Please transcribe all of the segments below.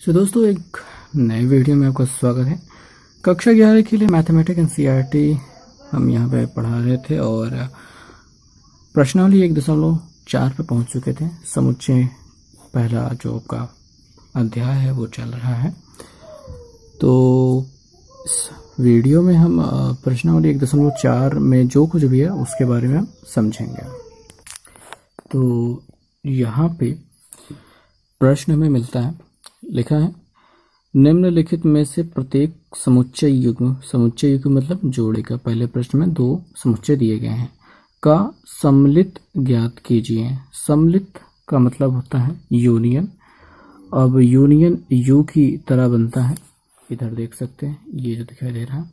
दोस्तों एक नए वीडियो में आपका स्वागत है। कक्षा 11 के लिए मैथमेटिक्स एनसीईआरटी हम यहाँ पे पढ़ा रहे थे और प्रश्नावली 1.4 पे पहुँच चुके थे। समुच्चय पहला जो आपका अध्याय है वो चल रहा है। तो इस वीडियो में हम प्रश्नावली 1.4 में जो कुछ भी है उसके बारे में हम समझेंगे। तो यहाँ पे प्रश्न हमें मिलता है, लिखा है निम्नलिखित में से प्रत्येक समुच्चय युग्म मतलब जोड़े का, पहले प्रश्न में दो समुच्चय दिए गए हैं, का सम्मिलित ज्ञात कीजिए। सम्मिलित का मतलब होता है यूनियन। अब यूनियन यू की तरह बनता है, इधर देख सकते हैं ये जो दिखाई दे रहा है,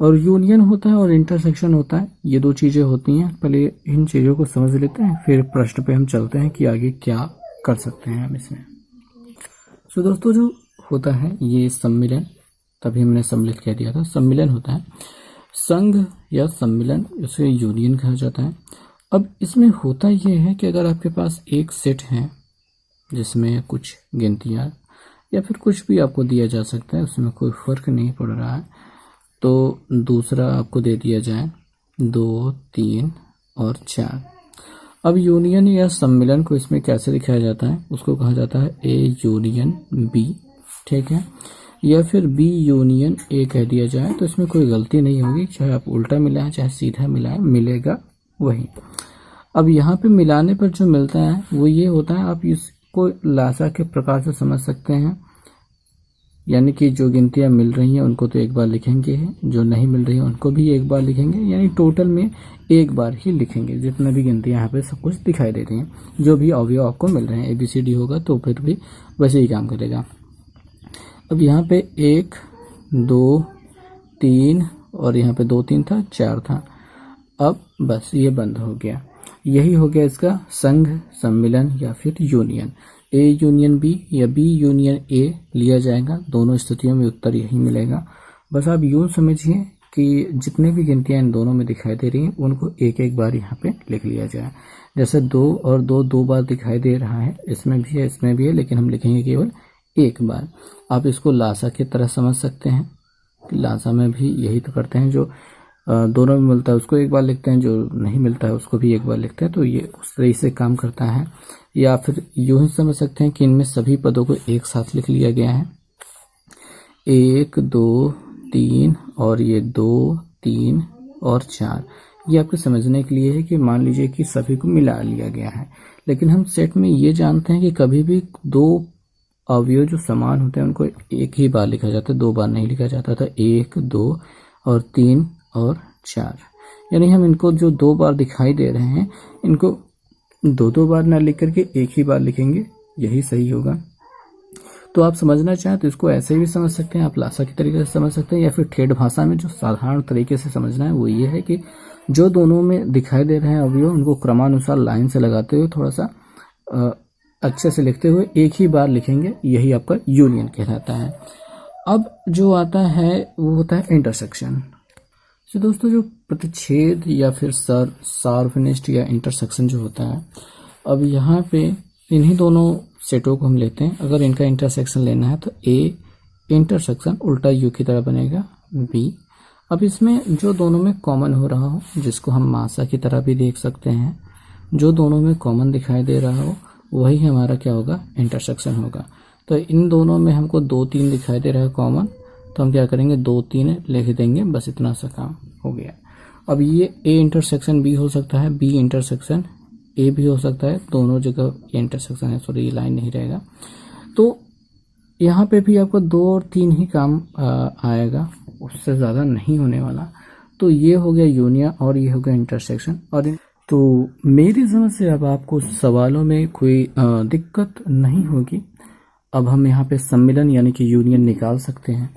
और यूनियन होता है और इंटरसेक्शन होता है। ये दो चीजें होती हैं। पहले इन चीजों को समझ लेते हैं, फिर प्रश्न पे हम चलते हैं कि आगे क्या कर सकते हैं हम इसमें। तो दोस्तों जो होता है ये सम्मिलन, तभी हमने सम्मिलित कह दिया था, सम्मिलन होता है। संघ या सम्मिलन, इसे यूनियन कहा जाता है। अब इसमें होता ये है कि अगर आपके पास एक सेट है जिसमें कुछ गिनतियाँ या फिर कुछ भी आपको दिया जा सकता है, उसमें कोई फर्क नहीं पड़ रहा है, तो दूसरा आपको दे दिया जाए 2, 3 और 4। अब यूनियन या सम्मिलन को इसमें कैसे दिखाया जाता है, उसको कहा जाता है ए यूनियन बी, ठीक है, या फिर बी यूनियन ए कह दिया जाए तो इसमें कोई गलती नहीं होगी। चाहे आप उल्टा मिलाएं चाहे सीधा मिलाएं, मिलेगा वही। अब यहाँ पे मिलाने पर जो मिलता है वो ये होता है, आप इसको लासा के प्रकार से समझ सकते हैं, यानी कि जो गिनतियाँ मिल रही हैं उनको तो एक बार लिखेंगे, जो नहीं मिल रही हैं उनको भी एक बार लिखेंगे, यानी टोटल में एक बार ही लिखेंगे। जितना भी गिनतियाँ यहाँ पे सब कुछ दिखाई दे रही हैं, जो भी अवयव आपको मिल रहे हैं, ABCD होगा तो फिर भी वैसे ही काम करेगा। अब यहाँ पे 1, 2, 3 और यहाँ पे 2, 3 था, 4 था। अब बस ये बंद हो गया। यही हो गया इसका संघ, सम्मिलन या फिर यूनियन। ए यूनियन बी या बी यूनियन ए लिया जाएगा, दोनों स्थितियों में उत्तर यही मिलेगा। बस आप यूँ समझिए कि जितने भी गिनतियाँ इन दोनों में दिखाई दे रही हैं उनको एक एक बार यहाँ पे लिख लिया जाए। जैसे 2 और 2 दो बार दिखाई दे रहा है, इसमें भी है इसमें भी है, लेकिन हम लिखेंगे केवल एक बार। आप इसको लासा की तरह समझ सकते हैं, लासा में भी यही तो करते हैं, जो दोनों में मिलता है उसको एक बार लिखते हैं, जो नहीं मिलता है उसको भी एक बार लिखते हैं। तो ये उस तरह से काम करता है। या फिर यूं ही समझ सकते हैं कि इनमें सभी पदों को एक साथ लिख लिया गया है, 1, 2, 3 और ये 2, 3 और 4। ये आपको समझने के लिए है कि मान लीजिए कि सभी को मिला लिया गया है, लेकिन हम सेट में ये जानते हैं कि कभी भी दो अवयव जो समान होते हैं उनको एक ही बार लिखा जाता है, दो बार नहीं लिखा जाता था। 1, 2 और 3 और 4, यानी हम इनको जो दो बार दिखाई दे रहे हैं इनको दो बार ना लिख करके एक ही बार लिखेंगे, यही सही होगा। तो आप समझना चाहें तो इसको ऐसे भी समझ सकते हैं, आप लासा की तरीके से समझ सकते हैं, या फिर ठेठ भाषा में जो साधारण तरीके से समझना है वो ये है कि जो दोनों में दिखाई दे रहे हैं अवयव उनको क्रमानुसार लाइन से लगाते हुए थोड़ा सा अच्छे से लिखते हुए एक ही बार लिखेंगे, यही आपका यूनियन कहलाता है। अब जो आता है वो होता है इंटरसेक्शन। तो दोस्तों जो प्रतिच्छेद या फिर सार्वनिष्ठ या इंटरसेक्शन जो होता है, अब यहाँ पे इन्हीं दोनों सेटों को हम लेते हैं। अगर इनका इंटरसेक्शन लेना है तो ए इंटरसेक्शन उल्टा यू की तरह बनेगा बी। अब इसमें जो दोनों में कॉमन हो रहा हो, जिसको हम मासा की तरह भी देख सकते हैं, जो दोनों में कॉमन दिखाई दे रहा हो वही हमारा क्या होगा, इंटरसेक्शन होगा। तो इन दोनों में हमको 2, 3 दिखाई दे रहा है कॉमन, तो हम क्या करेंगे 2, 3 लिख देंगे, बस इतना सा काम हो गया। अब ये ए इंटरसेक्शन बी हो सकता है, बी इंटरसेक्शन ए भी हो सकता है, दोनों जगह ये इंटरसेक्शन है, सॉरी ये लाइन नहीं रहेगा। तो यहाँ पे भी आपको 2 और 3 ही काम आएगा, उससे ज़्यादा नहीं होने वाला। तो ये हो गया यूनियन और ये हो गया इंटरसेक्शन। और तो मेरी समझ से अब आपको सवालों में कोई दिक्कत नहीं होगी। अब हम यहाँ पे सम्मिलन यानी कि यूनियन निकाल सकते हैं।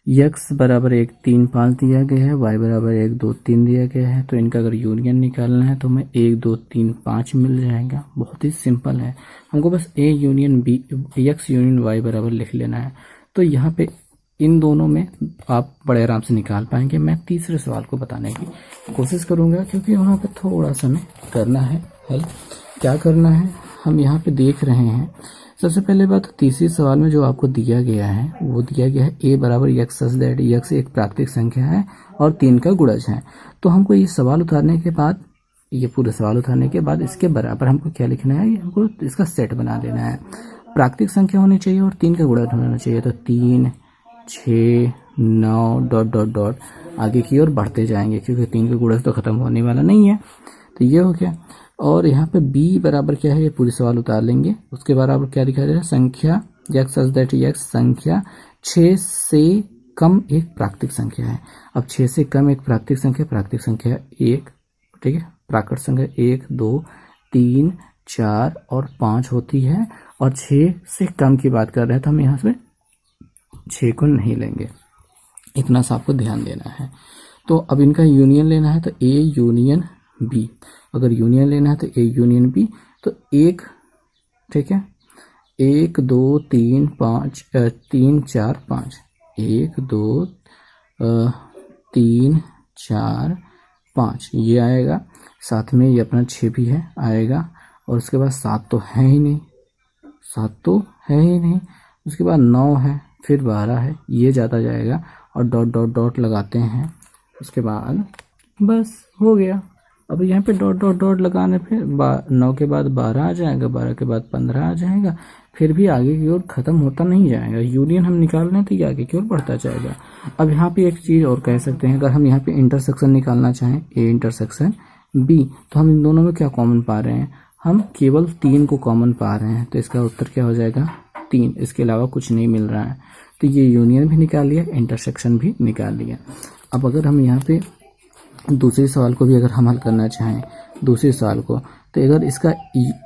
x बराबर 1, 3, 5 दिया गया है, y बराबर 1, 2, 3 दिया गया है। तो इनका अगर यूनियन निकालना है तो हमें 1, 2, 3, 5 मिल जाएगा। बहुत ही सिंपल है, हमको बस a union b, x union y बराबर लिख लेना है। तो यहाँ पे इन दोनों में आप बड़े आराम से निकाल पाएंगे। मैं तीसरे सवाल को बताने की कोशिश करूँगा, क्योंकि वहाँ पे थोड़ा सा हमें करना है हल। क्या करना है, हम यहाँ पे देख रहे हैं सबसे पहले बात, तीसरी सवाल में जो आपको दिया गया है वो दिया गया है a बराबर यक्स सच दैट यक्स एक प्राकृतिक संख्या है और 3 का गुणज है। तो हमको ये सवाल उतारने के बाद, ये पूरे सवाल उतारने के बाद इसके बराबर हमको क्या लिखना है, हमको इसका सेट बना लेना है। प्राकृतिक संख्या होनी चाहिए और 3 का गुणज होना चाहिए। तो 3, 6, 9 डॉट डॉट डॉट आगे की ओर बढ़ते जाएंगे, क्योंकि 3 का गुणज तो खत्म होने वाला नहीं है। तो ये हो गया। और यहाँ पे b बराबर क्या है, ये पूरी सवाल उतार लेंगे। उसके बराबर क्या दिखाई दे रहा है, संख्या यक्स सच दैट यक्स संख्या 6 से कम एक प्राकृतिक संख्या है। अब 6 से कम एक प्राकृतिक संख्या 1, ठीक है, प्राकृत संख्या 1, 2, 3, 4 और 5 होती है। और 6 से कम की बात कर रहे हैं तो हम यहाँ से 6 को नहीं लेंगे, इतना सा आपको ध्यान देना है। तो अब इनका यूनियन लेना है, तो a यूनियन b, अगर यूनियन लेना है तो a यूनियन b। तो 1, ठीक है, 1, 2, 3, 5, 3, 4, 5, 1, 2, 3, 4, 5 ये आएगा। साथ में ये अपना 6 भी है आएगा। और उसके बाद 7 तो है ही नहीं, 7 तो है ही नहीं। उसके बाद 9 है, फिर 12 है, ये ज़्यादा जाएगा और डॉट डॉट डॉट लगाते हैं। उसके बाद बस हो गया। अब यहाँ पे डॉट डॉट डॉट लगाने पे 9 के बाद 12 आ जाएगा, 12 के बाद 15 आ जाएगा, फिर भी आगे की ओर ख़त्म होता नहीं जाएगा। यूनियन हम निकाल रहे हैं तो ये आगे की ओर बढ़ता जाएगा। अब यहाँ पे एक चीज़ और कह सकते हैं, अगर हम यहाँ पे इंटरसेक्शन निकालना चाहें, ए इंटरसेक्शन बी, तो हम इन दोनों में क्या कॉमन पा रहे हैं, हम केवल 3 को कॉमन पा रहे हैं। तो इसका उत्तर क्या हो जाएगा, 3, इसके अलावा कुछ नहीं मिल रहा है। तो ये यूनियन भी निकाल लिया, इंटरसेक्शन भी निकाल लिया। अब अगर हम यहाँ पे दूसरे सवाल को भी अगर हम हल करना चाहें, दूसरे सवाल को, तो अगर इसका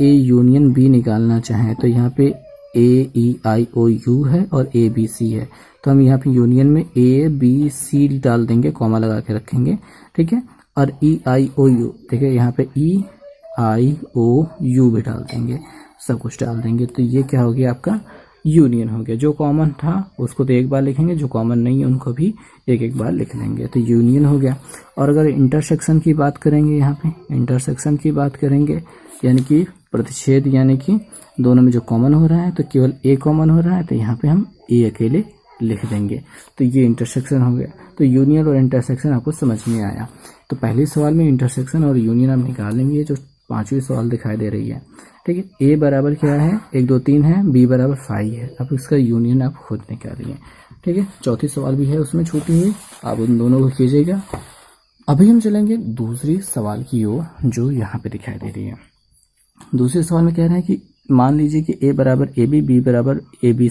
ए यूनियन बी निकालना चाहें तो यहाँ पे ए ई आई ओ यू है और ए बी सी है। तो हम यहाँ पे यूनियन में ए बी सी डाल देंगे, कॉमा लगा के रखेंगे, ठीक है। और ई आई ओ यू, ठीक है, यहाँ पे ई आई ओ यू भी डाल देंगे, सब कुछ डाल देंगे। तो ये क्या हो गया, आपका यूनियन हो गया। जो कॉमन था उसको तो एक बार लिखेंगे, जो कॉमन नहीं है उनको भी एक एक बार लिख लेंगे। तो यूनियन हो गया। और अगर इंटरसेक्शन की बात करेंगे, यहाँ पे इंटरसेक्शन की बात करेंगे, यानी कि प्रतिच्छेद, यानी कि दोनों में जो कॉमन हो रहा है, तो केवल ए कॉमन हो रहा है, तो यहाँ पे हम ए अकेले लिख देंगे। तो ये इंटरसेक्शन हो गया। तो यूनियन और इंटरसेक्शन आपको समझ में आया। तो पहले सवाल में इंटरसेक्शन और यूनियन आप निकालेंगे, जो 5वीं सवाल दिखाई दे रही है, ठीक है। ए बराबर क्या है, 1, 2, 3 है, बी बराबर 5 है। अब इसका यूनियन आप खुद निकालिए, ठीक है। चौथी सवाल भी है उसमें छूटी हुई, आप उन दोनों को कीजिएगा। अभी हम चलेंगे दूसरी सवाल की ओर, जो यहाँ पे दिखाई दे रही है। दूसरे सवाल में कह रहे हैं कि मान लीजिए कि ए बराबर ए बी बराबर ए बी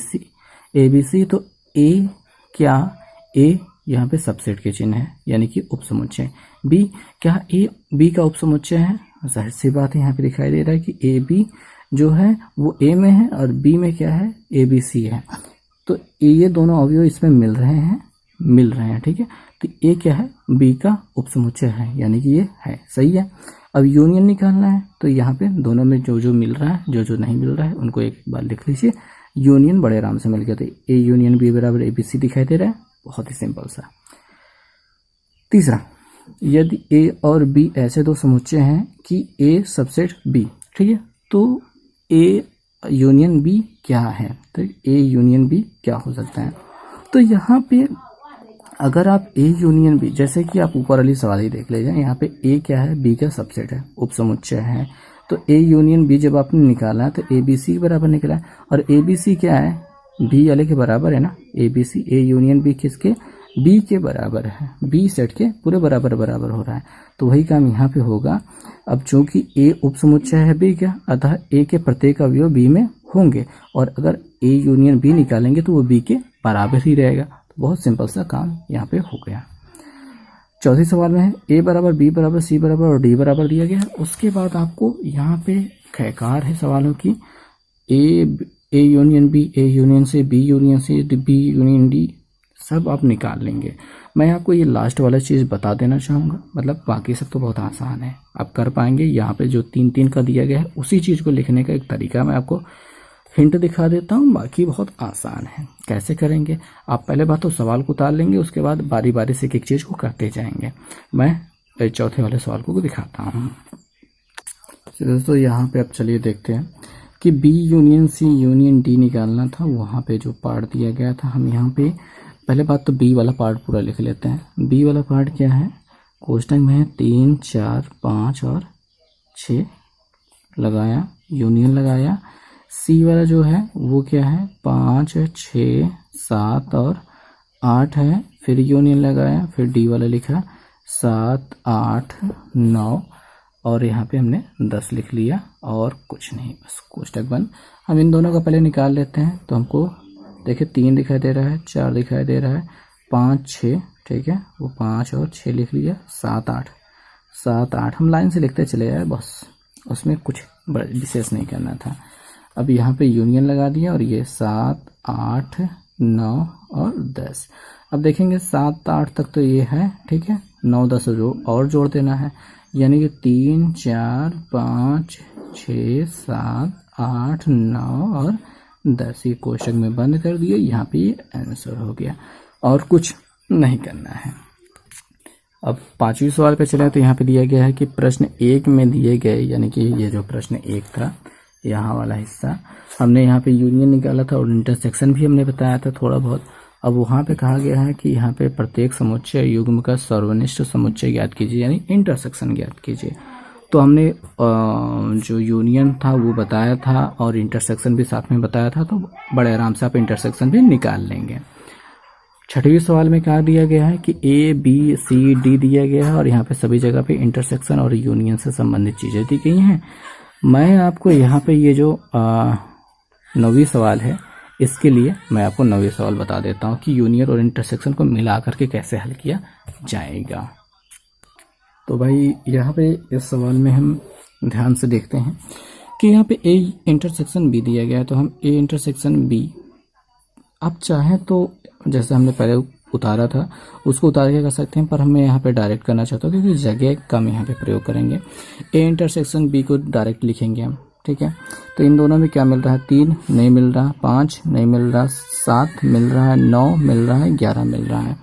सी। तो ए क्या, ए यहाँ पे सबसेट के चिन्ह है, यानी कि उपसमुच्चय। बी क्या, ए बी का उपसमुच्चय है, जाहिर सी बात है। यहाँ पे दिखाई दे रहा है कि ए बी जो है वो ए में है और बी में क्या है, ए बी सी है। तो ये दोनों अवयव इसमें मिल रहे हैं, ठीक है। तो ए क्या है, बी का उपसमुच्चय है, यानी कि ये है, सही है। अब यूनियन निकालना है, तो यहाँ पे दोनों में जो जो मिल रहा है, जो जो नहीं मिल रहा है, उनको एक बार लिख लीजिए। यूनियन बड़े आराम से मिल गया। तो ए यूनियन बी बराबर ए बी सी दिखाई दे रहा है, बहुत ही सिंपल सा। तीसरा, यदि ए और बी ऐसे दो समुच्चय हैं कि ए सबसेट बी, ठीक है, तो ए यूनियन बी क्या है, तो ए यूनियन बी क्या हो सकता है। तो यहाँ पे अगर आप ए यूनियन बी, जैसे कि आप ऊपर वाली सवाल ही देख लीजिए, यहाँ पे ए क्या है, बी का सबसेट है, उपसमुच्चय है। तो ए यूनियन बी जब आपने निकाला तो ए बी सी के बराबर निकला, और ए बी सी क्या है, बी वाले के बराबर है ना। A B C, A union B किसके, बी के बराबर है, बी सेट के पूरे बराबर हो रहा है। तो वही काम यहाँ पे होगा। अब चूंकि ए उपसमुच्चय है बी का, अतः ए के प्रत्येक अवयव बी में होंगे, और अगर ए यूनियन बी निकालेंगे तो वो बी के बराबर ही रहेगा। तो बहुत सिंपल सा काम यहाँ पे हो गया। चौथे सवाल में है ए बराबर बी बराबर सी बराबर और डी बराबर दिया गया है। उसके बाद आपको यहाँ पे खैकार है सवालों की, A union B, A union से, बी यूनियन से, बी यूनियन डी, सब आप निकाल लेंगे। मैं आपको ये लास्ट वाला चीज़ बता देना चाहूँगा, मतलब बाकी सब तो बहुत आसान है, आप कर पाएंगे। यहाँ पे जो 3-3 का दिया गया है, उसी चीज़ को लिखने का एक तरीका मैं आपको हिंट दिखा देता हूँ, बाकी बहुत आसान है। कैसे करेंगे, आप पहले बात तो सवाल को उतार लेंगे, उसके बाद बारी बारी से एक एक चीज़ को करते जाएंगे। मैं चौथे वाले सवाल को दिखाता हूँ। दोस्तों यहाँ पे अब चलिए देखते हैं कि B union C union D निकालना था, वहाँ पे जो पार्ट दिया गया था हम यहाँ पे पहले बात तो बी वाला पार्ट पूरा लिख लेते हैं। बी वाला पार्ट क्या है, कोष्टक में है 3 4 5 और 6 लगाया, यूनियन लगाया। सी वाला जो है वो क्या है 5 6 7 और 8 है, फिर यूनियन लगाया, फिर डी वाला लिखा 7 8 9 और यहाँ पे हमने 10 लिख लिया और कुछ नहीं, बस कोष्टक बंद। हम इन दोनों का पहले निकाल लेते हैं। तो हमको देखिए 3 दिखाई दे रहा है, 4 दिखाई दे रहा है, 5 6, ठीक है, वो 5 और 6 लिख लिया, 7 8 हम लाइन से लिखते चले जाए, बस उसमें कुछ विशेष नहीं करना था। अब यहाँ पे यूनियन लगा दिया और ये 7 8 9 और 10। अब देखेंगे 7 8 तक तो ये है, ठीक है, 9 10 और जोड़ देना है, यानी कि 3 4 5 6 7 8 9 और 10 ये कोष्टक में बंद कर दिए। यहाँ पे ये आंसर हो गया और कुछ नहीं करना है। अब 5वें सवाल पे चले तो यहाँ पे दिया गया है कि प्रश्न 1 में दिए गए, यानी कि ये जो प्रश्न 1 था यहाँ वाला हिस्सा, हमने यहाँ पे यूनियन निकाला था और इंटरसेक्शन भी हमने बताया था थोड़ा बहुत। अब वहाँ पे कहा गया है कि यहाँ पे प्रत्येक समुच्चय युग्म का सर्वनिष्ठ समुच्चय ज्ञात कीजिए, यानी इंटरसेक्शन ज्ञात कीजिए। तो हमने जो यूनियन था वो बताया था और इंटरसेक्शन भी साथ में बताया था, तो बड़े आराम से आप इंटरसेक्शन भी निकाल लेंगे। 6वें सवाल में कहा दिया गया है कि ए बी सी डी दिया गया है और यहाँ पे सभी जगह पे इंटरसेक्शन और यूनियन से संबंधित चीज़ें दी गई हैं। मैं आपको यहाँ पे ये जो 9वीं सवाल है, इसके लिए मैं आपको 9वीं सवाल बता देता हूँ कि यूनियन और इंटरसेक्शन को मिला करके कैसे हल किया जाएगा। तो भाई यहाँ पे इस सवाल में हम ध्यान से देखते हैं कि यहाँ पे ए इंटरसेक्शन बी दिया गया है, तो हम ए इंटरसेक्शन बी, आप चाहें तो जैसे हमने पहले उतारा था उसको उतार के कर सकते हैं, पर हमें यहाँ पे डायरेक्ट करना चाहता हूँ क्योंकि जगह कम यहाँ पे प्रयोग करेंगे। ए इंटरसेक्शन बी को डायरेक्ट लिखेंगे हम, ठीक है। तो इन दोनों में क्या मिल रहा है, 3 नहीं मिल रहा, 5 नहीं मिल रहा, 7 मिल रहा है, 9 मिल रहा है, 11 मिल रहा है।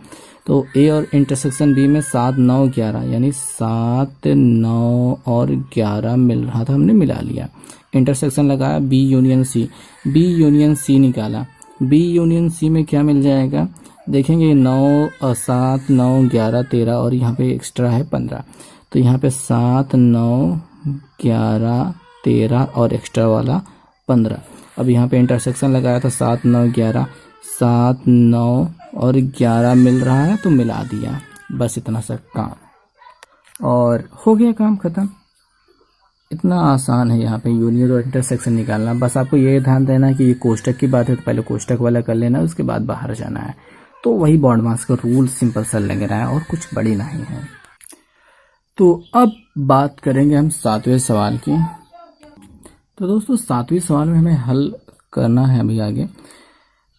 तो ए और इंटरसेक्शन बी में 7 9 11, यानी 7 9 और 11 मिल रहा था, हमने मिला लिया। इंटरसेक्शन लगाया B union C, B union C निकाला, बी यूनियन सी में क्या मिल जाएगा, देखेंगे 9 7 9 11 13 और यहाँ पे एक्स्ट्रा है 15, तो यहाँ पे 7 9 11 13 और एक्स्ट्रा वाला 15। अब यहाँ पे इंटरसेक्शन लगाया था 7 9 11, 7 9 और 11 मिल रहा है तो मिला दिया, बस इतना सा काम और हो गया, काम खत्म। इतना आसान है यहाँ पे यूनियन और इंटरसेक्शन निकालना। बस आपको ये ध्यान देना कि ये कोष्टक की बात है तो पहले कोष्टक वाला कर लेना, उसके बाद बाहर जाना है। तो वही बॉन्ड मास का रूल सिंपल सा लग रहा है और कुछ बड़ी नहीं है। तो अब बात करेंगे हम 7वें सवाल की। तो दोस्तों 7वें सवाल में हमें हल करना है अभी आगे।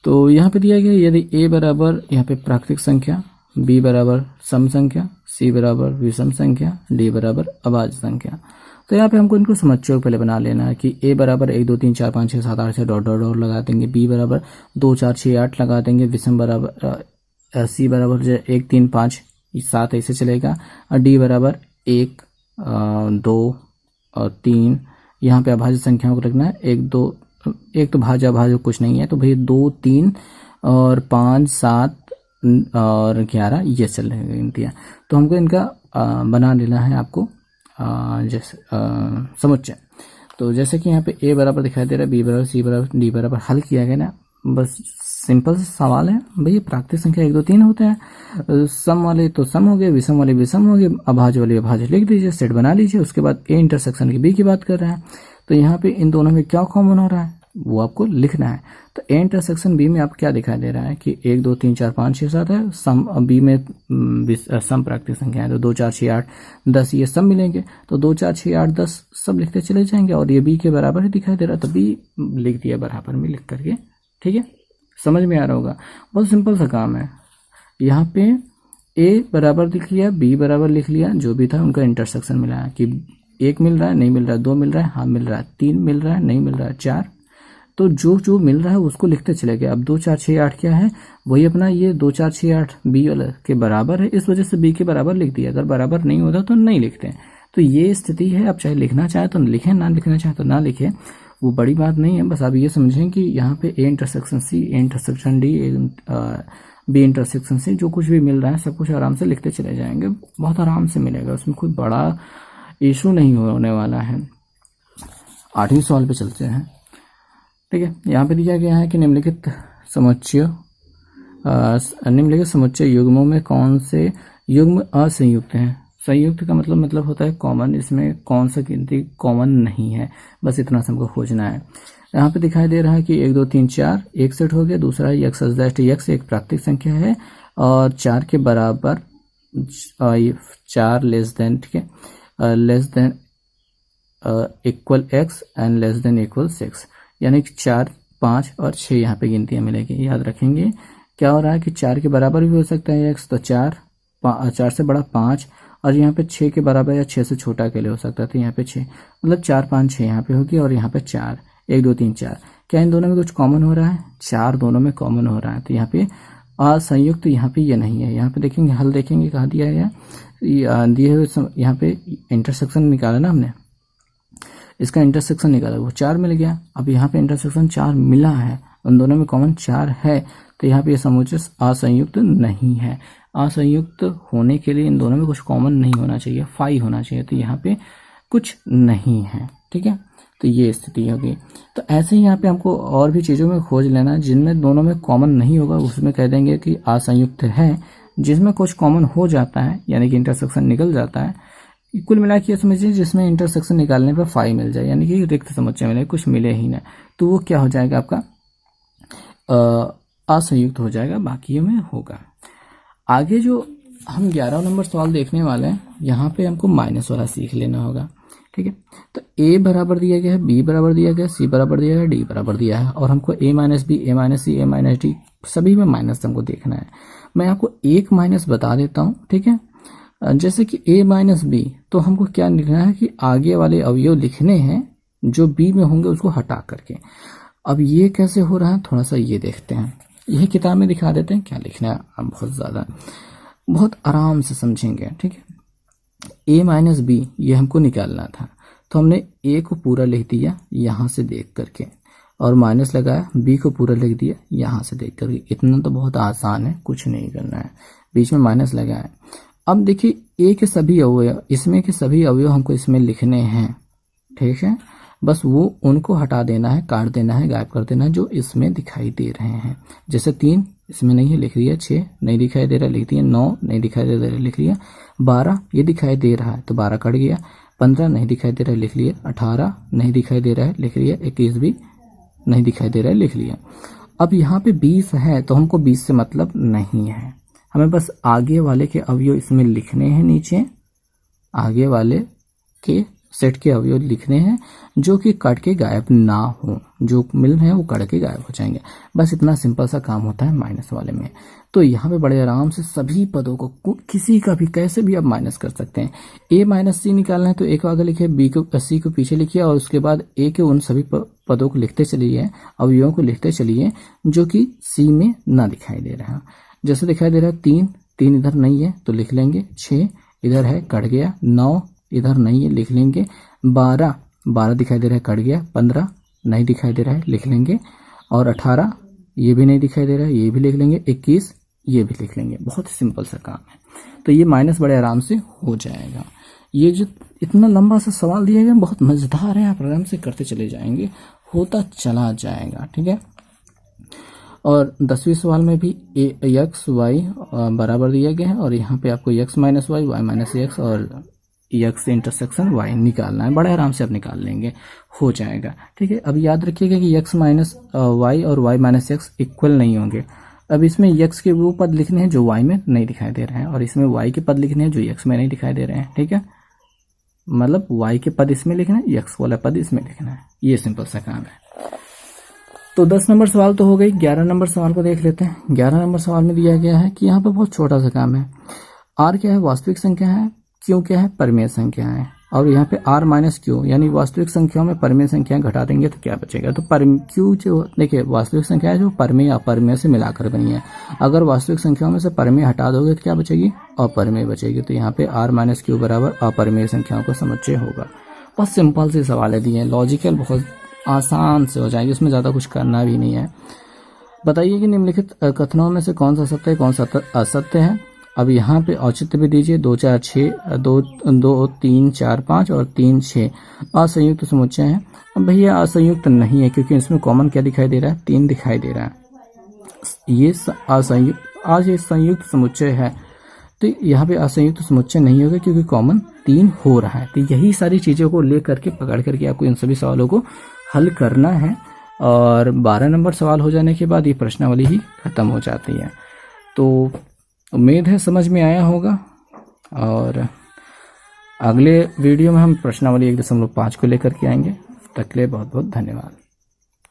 तो यहाँ पे दिया गया यदि a बराबर यहाँ पे प्राकृतिक संख्या, b बराबर सम संख्या, c बराबर विषम संख्या, d बराबर अभाज्य संख्या। तो यहाँ पे हमको इनको समुच्चय पहले बना लेना है कि a बराबर 1 2 3 4 5 6 7 8 से डॉट डॉट डॉट लगा देंगे, b बराबर 2 4 6 8 लगा देंगे, विषम बराबर c बराबर 1 3 5 7 ऐसे चलेगा, और d बराबर 1 2 और 3। यहाँ पे अभाज्य संख्याओं को रखना है 1 2, एक तो भाज्य कुछ नहीं है, तो भाई 2 3 और 5 7 और 11 ये चल रहे हैं गिनतियाँ। तो हमको इनका बना लेना है आपको जैसे समुच्चय। तो जैसे कि यहाँ पे a बराबर दिखाई दे रहा है, b बराबर c बराबर d बराबर हल किया गया ना, बस सिंपल सा सवाल है भाई। प्राकृतिक संख्या 1 2 3 होते हैं, सम वाले तो सम हो गए, विषम वाले विषम हो गए, अभाज्य वाले अभाज्य लिख दीजिए, सेट बना लीजिए। उसके बाद a इंटरसेक्शन की b की बात कर रहे हैं, तो यहाँ पे इन दोनों में क्या कॉमन हो रहा है वो आपको लिखना है। तो a इंटरसेक्शन b में आप क्या दिखाई दे रहा है कि 1 2 3 4 5 6 7 है, सम b में सम प्राकृतिक संख्या है, तो 2 4 6 8 10 ये सब मिलेंगे, तो 2 4 6 8 10 सब लिखते चले जाएंगे और ये b के बराबर ही दिखाई दे रहा है, तो b लिख दिया बराबर में लिख करके, ठीक है। समझ में आ रहा होगा, बहुत सिंपल सा काम है। यहाँ पे a बराबर लिख लिया, b बराबर लिख लिया, जो भी था उनका इंटरसेक्शन मिला है कि 1 मिल रहा है, नहीं मिल रहा है, 2 मिल रहा है, हाँ मिल रहा है, 3 मिल रहा है, नहीं मिल रहा है, 4। तो जो जो मिल रहा है उसको लिखते चले गए। अब 2 4 6 8 क्या है, वही अपना ये 2 4 6 8 बी वाला के बराबर है, इस वजह से बी के बराबर लिख दिया। अगर बराबर नहीं होता तो नहीं लिखते। तो ये स्थिति है। अब चाहे लिखना चाहे तो लिखें, ना लिखना चाहे तो ना लिखें। वो बड़ी बात नहीं है। बस आप ये समझें कि यहाँ पे A intersection C, A intersection D, B intersection C, जो कुछ भी मिल रहा है सब कुछ आराम से लिखते चले जाएंगे, बहुत आराम से मिलेगा, उसमें कोई बड़ा इशू नहीं होने वाला है। 8वें सवाल पे चलते हैं। ठीक है, यहाँ पे दिया गया है कि निम्नलिखित समुच्चय युग्मों में कौन से युग्म असंयुक्त हैं। संयुक्त का मतलब होता है कॉमन, इसमें कौन सा गिनती कॉमन नहीं है, बस इतना से हमको खोजना है। यहाँ पे दिखाई दे रहा है कि 1 2 3 4 एक सेट हो गया, दूसरा यक्स यक्स एक प्राकृतिक संख्या है और 4 के बराबर 4 लेस देन, ठीक है, less than equal x and less than equal 6, यानी कि 4 5 और 6 यहाँ पे गिनतियाँ मिलेगी। याद रखेंगे क्या हो रहा है कि 4 के बराबर भी हो सकता है एक्स, तो 4 से बड़ा 5, और यहाँ पे 6 के बराबर या 6 से छोटा के लिए हो सकता है, तो यहाँ पे 6, मतलब 4 5 6 यहाँ पे होगी और यहाँ पे 4, 1 2 3 4। क्या इन दोनों में कुछ कॉमन हो रहा है? 4 दोनों में कॉमन हो रहा है, तो यहाँ पे असंयुक्त यहाँ पे ये नहीं है। यहाँ पे देखेंगे, हल देखेंगे कहाँ दिया है, दिए हुए यहाँ पे इंटरसेक्शन निकाला ना हमने, इसका इंटरसेक्शन निकाला, वो 4 मिल गया। अब यहाँ पे इंटरसेक्शन 4 मिला है, उन दोनों में कॉमन 4 है, तो यहाँ पे ये समुच्चय असंयुक्त नहीं है। असंयुक्त होने के लिए इन दोनों में कुछ कॉमन नहीं होना चाहिए, फाई होना चाहिए, तो यहाँ पे कुछ नहीं है। ठीक है, तो ये स्थिति होगी। तो ऐसे ही यहाँ पे हमको और भी चीज़ों में खोज लेना, जिनमें दोनों में कॉमन नहीं होगा उसमें कह देंगे कि असंयुक्त है। जिसमें कुछ कॉमन हो जाता है यानी कि इंटरसेक्शन निकल जाता है, कुल मिला के समझिए जिसमें इंटरसेक्शन निकालने पर फाई मिल जाए, यानी कि रिक्त समुच्चय मिले, कुछ मिले ही ना, तो वो क्या हो जाएगा आपका असंयुक्त हो जाएगा, बाकी में होगा। आगे जो हम 11 नंबर सवाल देखने वाले हैं, यहाँ पे हमको माइनस वाला सीख लेना होगा। ठीक है, तो ए बराबर दिया गया है, बी बराबर दिया गया है, सी बराबर दिया गया है, डी बराबर दिया है, और हमको ए माइनस बी, ए माइनस सी, ए माइनस डी सभी में माइनस हमको देखना है। मैं आपको एक माइनस बता देता हूँ। ठीक है, जैसे कि a माइनस बी, तो हमको क्या लिखना है कि आगे वाले अवयव लिखने हैं जो b में होंगे उसको हटा करके। अब ये कैसे हो रहा है, थोड़ा सा ये देखते हैं, यही किताब में दिखा देते हैं क्या लिखना है। अब बहुत आराम से समझेंगे। ठीक है, a माइनस बी ये हमको निकालना था, तो हमने a को पूरा लिख दिया यहाँ से देख करके, और माइनस लगाया, b को पूरा लिख दिया यहाँ से देख करके। इतना तो बहुत आसान है, कुछ नहीं करना है, बीच में माइनस लगाया। अब देखिए ए के सभी अवयव, इसमें के सभी अवयव हमको इसमें लिखने हैं। ठीक है, बस वो उनको हटा देना है, काट देना है, गायब कर देना है जो इसमें दिखाई दे रहे हैं। जैसे 3 इसमें नहीं है, लिख लिया, 6 नहीं दिखाई दे रहा है, लिख दिया, 9 नहीं दिखाई दे रहा है, लिख लिया, 12 ये दिखाई दे रहा है तो 12 कट गया, 15 नहीं दिखाई दे रहा है, लिख लिया, 18 नहीं दिखाई दे रहा है, लिख लिया, 21 भी नहीं दिखाई दे रहा है, लिख लिया। अब यहाँ पे 20 है तो हमको 20 से मतलब नहीं है, हमें बस आगे वाले के अवयव इसमें लिखने हैं, नीचे आगे वाले के सेट के अवयव लिखने हैं जो कि कट के गायब ना हो, जो मिल रहे हैं वो कट के गायब हो जाएंगे। बस इतना सिंपल सा काम होता है माइनस वाले में। तो यहाँ पे बड़े आराम से सभी पदों को किसी का भी कैसे भी आप माइनस कर सकते हैं। a माइनस सी निकालना है तो a को आगे लिखिए, b को सी को पीछे लिखिए, और उसके बाद a के उन सभी पदों को लिखते चलिए, अवयवों को लिखते चलिए जो कि c में ना दिखाई दे रहा है। जैसे दिखाई दे रहा है 3 इधर नहीं है तो लिख लेंगे, 6 इधर है कट गया, 9 इधर नहीं है लिख लेंगे, 12 दिखाई दे रहा है कट गया, 15 नहीं दिखाई दे रहा है लिख लेंगे, और 18 ये भी नहीं दिखाई दे रहा है ये भी लिख लेंगे, 21 ये भी लिख लेंगे। बहुत ही सिंपल सा काम है, तो ये माइनस बड़े आराम से हो जाएगा। ये जो इतना लंबा सा सवाल दिया गया बहुत मजेदार है, आप आराम से करते चले जाएंगे, होता चला जाएगा। ठीक है, और 10वें सवाल में भी एक्स वाई बराबर दिया गया है, और यहाँ पे आपको X minus Y, Y minus X और एक्स से इंटरसेक्शन वाई निकालना है। बड़े आराम से आप निकाल लेंगे, हो जाएगा। ठीक है, अब याद रखिएगा कि एक्स माइनस वाई और वाई माइनस एक्स इक्वल नहीं होंगे। अब इसमें एक्स के वो पद लिखने हैं जो वाई में नहीं दिखाई दे रहे हैं, और इसमें वाई के पद लिखने हैं जो एक्स में नहीं दिखाई दे रहे हैं। ठीक है, मतलब वाई के पद इसमें लिखना है, एक्स वाला पद इसमें लिखना है, ये सिंपल सा काम है। तो 10 नंबर सवाल तो हो गई। 11 नंबर सवाल को देख लेते हैं। 11 नंबर सवाल में दिया गया है कि यहाँ पे बहुत छोटा सा काम है। आर क्या है, वास्तविक संख्या है, क्यू क्या है, परिमेय संख्या है, और यहाँ पे आर माइनस क्यू यानी वास्तविक संख्याओं में परिमेय संख्याएं घटा देंगे तो क्या बचेगा। तो क्यू जो देखिए वास्तविक संख्या है जो परिमेय अपरिमेय से मिलाकर बनी है, अगर वास्तविक संख्याओं में से परिमेय हटा दोगे तो क्या बचेगी, अपरिमेय बचेगी। तो यहाँ पे आर माइनस क्यू बराबर अपरिमेय संख्याओं का समुच्चय होगा। बहुत सिंपल से सवाल है दिए, लॉजिकल बहुत आसान से हो जाएगी, उसमें ज़्यादा कुछ करना भी नहीं है। बताइए कि निम्नलिखित कथनों में से कौन सा सत्य है, कौन सा असत्य है। अब यहाँ पे औचित्य भी दीजिए। 2 4 6, 2 2 3 4 5 और 3 6 असंयुक्त समुच्चय है। अब भैया असंयुक्त नहीं है, क्योंकि इसमें कॉमन क्या दिखाई दे रहा है, 3 दिखाई दे रहा है। ये संयुक्त समुच्चय है, तो यहाँ पे असंयुक्त समुच्चय नहीं होगा, क्योंकि कॉमन 3 हो रहा है। तो यही सारी चीज़ों को ले करके पकड़ करके आपको इन सभी सवालों को हल करना है, और 12 नंबर सवाल हो जाने के बाद ये प्रश्नावली ही खत्म हो जाती है। तो उम्मीद है समझ में आया होगा, और अगले वीडियो में हम प्रश्नावली 1.5 को लेकर के आएंगे। तक के लिए बहुत बहुत धन्यवाद।